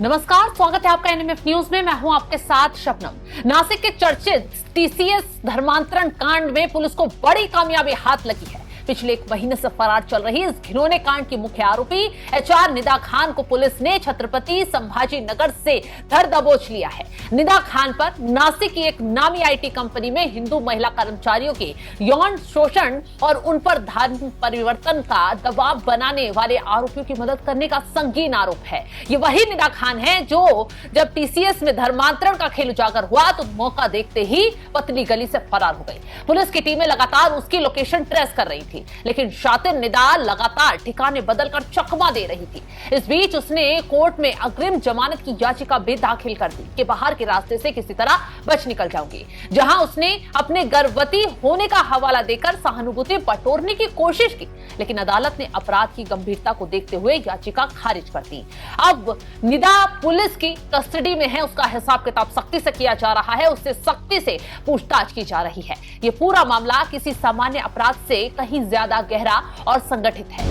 नमस्कार, स्वागत है आपका एनएमएफ न्यूज में। मैं हूं आपके साथ शबनम। नासिक के चर्चित टीसीएस धर्मांतरण कांड में पुलिस को बड़ी कामयाबी हाथ लगी है। पिछले 1 महीने से फरार चल रही इस घिनौने कांड की मुख्य आरोपी एचआर निदा खान को पुलिस ने छत्रपति संभाजी नगर से धर दबोच लिया है। निदा खान पर नासिक की एक नामी आईटी कंपनी में हिंदू महिला कर्मचारियों के यौन शोषण और उन पर धर्म परिवर्तन का दबाव बनाने वाले आरोपियों की मदद करने का संगीन आरोप है। ये वही निदा खान है जो जब टीसीएस में धर्मांतरण का खेल उजागर हुआ तो मौका देखते ही पतली गली से फरार हो गई। पुलिस की टीमें लगातार उसकी लोकेशन ट्रेस कर रही थी, लेकिन शातिर निदा लगातार ठिकाने बदलकर चकमा दे रही थी। इस बीच उसने कोर्ट में अग्रिम जमानत की याचिका भी दाखिल कर दी कि बाहर के रास्ते से किसी तरह बच निकल जाऊंगी, जहां उसने अपने गर्भवती होने का हवाला देकर सहानुभूति बटोरने की कोशिश की, लेकिन अदालत ने अपराध की गंभीरता को देखते हुए याचिका खारिज कर दी। अब निदा पुलिस की कस्टडी में है, उसका हिसाब किताब सख्ती से किया जा रहा है, उससे सख्ती से पूछताछ की जा रही है। यह पूरा मामला किसी सामान्य अपराध से कहीं ज्यादा गहरा और संगठित है।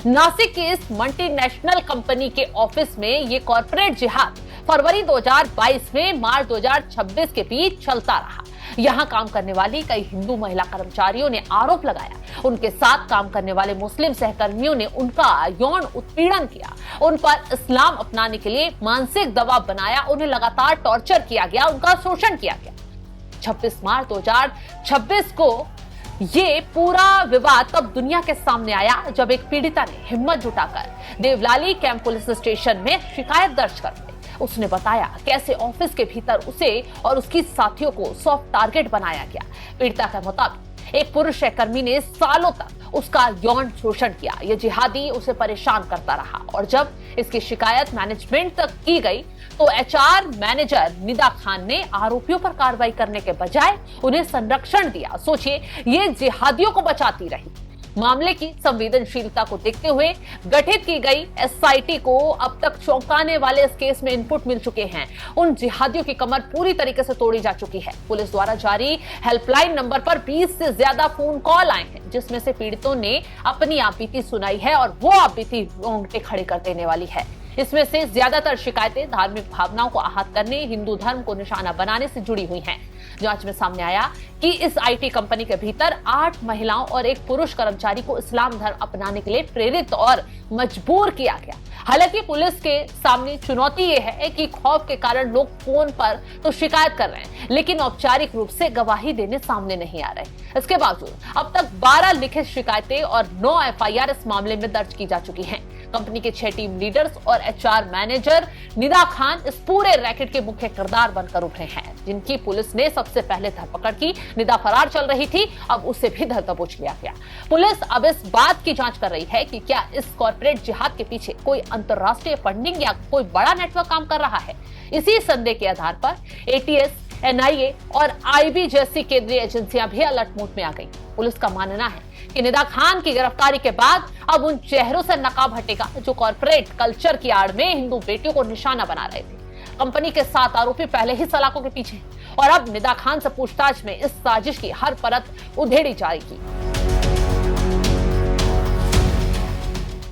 नासिक की इस मल्टीनेशनल कंपनी के ऑफिस में ये कॉर्पोरेट जिहाद फरवरी 2022 में मार्च 2026 के बीच चलता रहा। यहां काम करने वाली कई हिंदू महिला कर्मचारियों ने आरोप लगाया, उनके साथ काम करने वाले मुस्लिम सहकर्मियों ने उनका यौन उत्पीड़न किया, उन पर इस्लाम अपनाने के लिए मानसिक दबाव बनाया, उन्हें लगातार टॉर्चर किया गया, उनका शोषण किया गया। 26 मार्च 2026 को ये पूरा विवाद तब दुनिया के सामने आया जब एक पीड़िता ने हिम्मत जुटाकर देवलाली कैंप पुलिस स्टेशन में शिकायत दर्ज कर दी। उसने बताया कैसे ऑफिस के भीतर उसे और उसकी साथियों को सॉफ्ट टारगेट बनाया गया। पीड़िता के मुताबिक एक पुरुष सहकर्मी ने सालों तक उसका यौन शोषण किया। यह जिहादी उसे परेशान करता रहा और जब इसकी शिकायत मैनेजमेंट तक की गई तो एचआर मैनेजर निदा खान ने आरोपियों पर कार्रवाई करने के बजाय उन्हें संरक्षण दिया। सोचिए, ये जिहादियों को बचाती रही। मामले की संवेदनशीलता को देखते हुए गठित की गई एसआईटी को अब तक चौंकाने वाले इस केस में इनपुट मिल चुके हैं। उन जिहादियों की कमर पूरी तरीके से तोड़ी जा चुकी है। पुलिस द्वारा जारी हेल्पलाइन नंबर पर 20 से ज्यादा फोन कॉल आए हैं, जिसमें से पीड़ितों ने अपनी आपबीती सुनाई है और वो आपबीती रोंगटे खड़े कर देने वाली है। इसमें से ज्यादातर शिकायतें धार्मिक भावनाओं को आहत करने, हिंदू धर्म को निशाना बनाने से जुड़ी हुई हैं। जांच में सामने आया कि इस आईटी कंपनी के भीतर 8 महिलाओं और एक पुरुष कर्मचारी को इस्लाम धर्म अपनाने के लिए प्रेरित और मजबूर किया गया। हालांकि पुलिस के सामने चुनौती यह है कि खौफ के कारण लोग फोन पर तो शिकायत कर रहे हैं, लेकिन औपचारिक रूप से गवाही देने सामने नहीं आ रहे। इसके बावजूद अब तक 12 लिखित शिकायतें और 9 एफआईआर इस मामले में दर्ज की जा चुकी हैं। कंपनी के 6 टीम लीडर्स और एचआर मैनेजर निदा खान इस पूरे रैकेट के मुख्य किरदार बनकर उभरे हैं, जिनकी पुलिस ने सबसे पहले धरपकड़ की। निदा फरार चल रही थी, अब उसे भी धर दबोच लिया गया। पुलिस अब इस बात की जांच कर रही है कि क्या इस कॉर्पोरेट जिहाद के पीछे कोई अंतरराष्ट्रीय फंडिंग या कोई बड़ा नेटवर्क काम कर रहा है। इसी संदेह के आधार पर एटीएस, एनआईए और आईबी जैसी केंद्रीय एजेंसियां भी अलर्ट मोड में आ गई। पुलिस का मानना है कि निदा खान की गिरफ्तारी के बाद अब उन चेहरों से नकाब हटेगा जो कॉर्पोरेट कल्चर की आड़ में हिंदू बेटियों को निशाना बना रहे थे। कंपनी के 7 आरोपी पहले ही सलाखों के पीछे हैं और अब निदा खान से पूछताछ में इस साजिश की हर परत उधेड़ी जाएगी।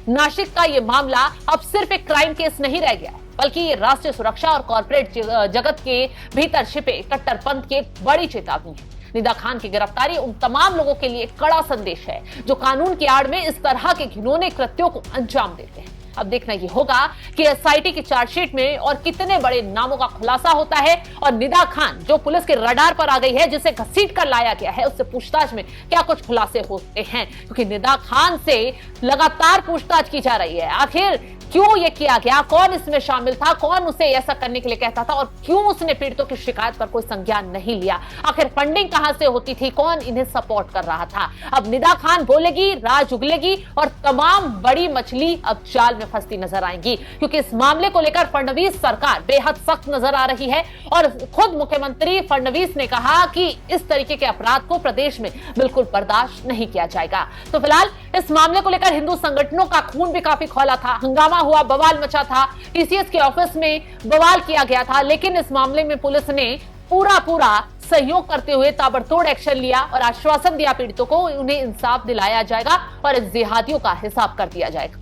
नासिक का यह मामला अब सिर्फ एक क्राइम केस नहीं रह गया, बल्कि ये राष्ट्रीय सुरक्षा और कॉर्पोरेट जगत के भीतर छिपे कट्टरपंथ की एक बड़ी चेतावनी है। निदा खान की गिरफ्तारी उन तमाम लोगों के लिए कड़ा संदेश है जो कानून की आड़ में इस तरह के घिनौने कृत्यों को अंजाम देते हैं। अब देखना यह होगा कि एसआईटी की चार्जशीट में और कितने बड़े नामों का खुलासा होता है और निदा खान जो पुलिस के रडार पर आ गई है, जिसे घसीट कर लाया गया है, उससे पूछताछ में क्या कुछ खुलासे होते हैं, क्योंकि निदा खान से लगातार पूछताछ की जा रही है। आखिर क्यों ये किया गया, कौन इसमें शामिल था, कौन उसे ऐसा करने के लिए कहता था और क्यों उसने पीड़ितों की शिकायत पर कोई संज्ञान नहीं लिया। आखिर फंडिंग कहां से होती थी, कौन इन्हें सपोर्ट कर रहा था। अब निदा खान बोलेगी, राज उगलेगी और तमाम बड़ी मछली अब जाल में फंसती नजर आएंगी, क्योंकि इस मामले को लेकर फडणवीस सरकार बेहद सख्त नजर आ रही है और खुद मुख्यमंत्री फडणवीस ने कहा कि इस तरीके के अपराध को प्रदेश में बिल्कुल बर्दाश्त नहीं किया जाएगा। तो फिलहाल इस मामले को लेकर हिंदू संगठनों का खून भी काफी खौला था, हंगामा हुआ, बवाल मचा था, टीसीएस के ऑफिस में बवाल किया गया था, लेकिन इस मामले में पुलिस ने पूरा सहयोग करते हुए ताबड़तोड़ एक्शन लिया और आश्वासन दिया पीड़ितों को, उन्हें इंसाफ दिलाया जाएगा और इस जिहादियों का हिसाब कर दिया जाएगा।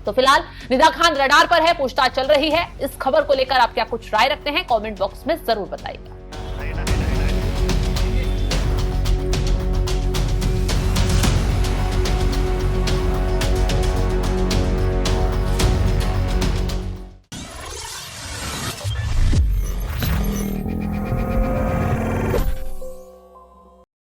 तो फिलहाल निदा खान रडार पर है, पूछताछ चल रही है। इस खबर को लेकर आप क्या कुछ राय रखते हैं, कमेंट बॉक्स में जरूर बताइएगा।